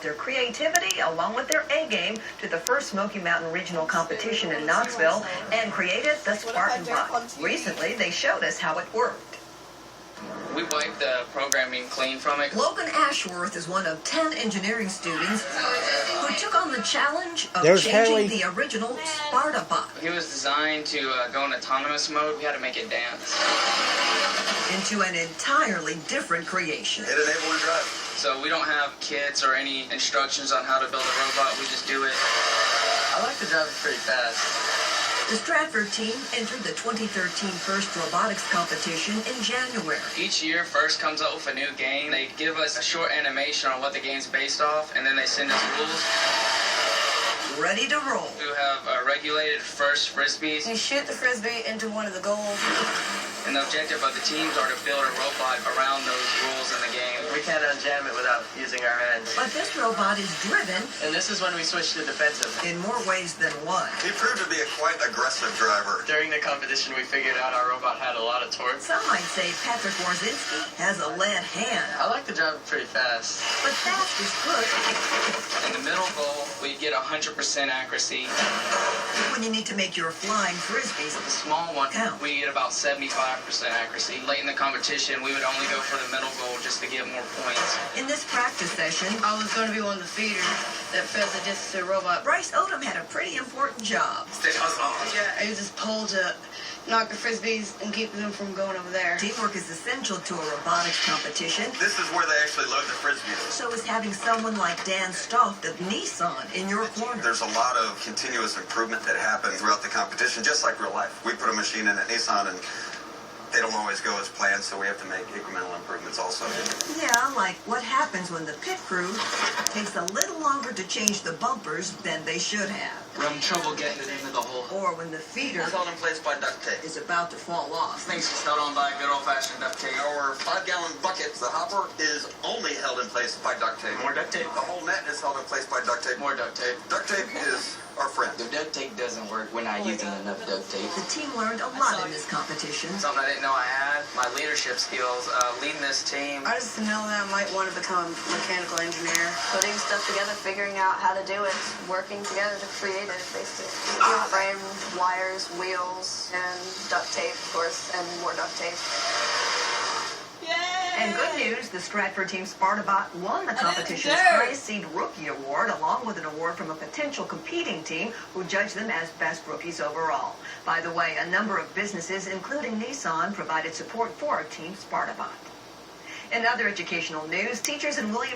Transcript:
their creativity along with their A-game to the first Smoky Mountain Regional competition in Knoxville and created the Spartan Bot. Recently, they showed us how it worked. We wiped the programming clean from it. Logan Ashworth is one of 10 engineering students who took on the challenge of changing the original Spartan Bot. He was designed to go in autonomous mode. We had to make it dance. Into an entirely different creation. It enabled to drive. So we don't have kits or any instructions on how to build a robot. We just do it. I like to drive it pretty fast. The Stratford team entered the 2013 First Robotics competition in January. Each year, First comes up with a new game. They give us a short animation on what the game's based off, and then they send us rules. Ready to roll. We have regulated First frisbees. You shoot the frisbee into one of the goals. And the objective of the teams are to build a robot around those rules in the game. We can't unjam it without using our hands. But this robot is driven. And this is when we switch to defensive. In more ways than one. He proved to be a quite aggressive driver. During the competition, we figured out our robot had a lot of torque. Some might say Patrick Warzinski has a lead hand. I like to drive it pretty fast. But fast is good. In the middle goal, we get 100% accuracy. When you need to make your flying frisbees. The small one, count. we get about 75% accuracy. Late in the competition, we would only go for the middle goal just to get more points. In this practice session, I was going to be one of the feeders that fed the discs to the robot. Bryce Odom had a pretty important job. Stay hustle. Yeah, I used this pole to knock the frisbees and keep them from going over there. Teamwork is essential to a robotics competition. This is where they actually load the frisbees. So is having someone like Dan Stoft of Nissan in your corner. There's a lot of continuous improvement that happens throughout the competition, just like real life. We put a machine in at Nissan and they don't always go as planned, so we have to make incremental improvements also. Yeah, like what happens when the pit crew takes a little longer to change the bumpers than they should have. We're having trouble getting it into the hole. Or when the feeder It's held in place by duct tape. is about to fall off. Things just held on by good old-fashioned duct tape. Our 5-gallon bucket, the hopper, is only held in place by duct tape. More duct tape. The whole net is held in place by duct tape. More duct tape. Duct tape is our friend. The duct tape doesn't work. We're not using enough duct tape. The team learned a lot in this competition. Something I didn't know I had, my leadership skills, leading this team. I just know that I might want to become a mechanical engineer. Putting stuff together, figuring out how to do it, working together to create it, basically. Frame, wires, wheels, and duct tape, of course, and more duct tape. And good news, the Stratford team Spartabot won the competition's highest seed rookie award, along with an award from a potential competing team who judged them as best rookies overall. By the way, a number of businesses, including Nissan, provided support for Team Spartabot. In other educational news, teachers in William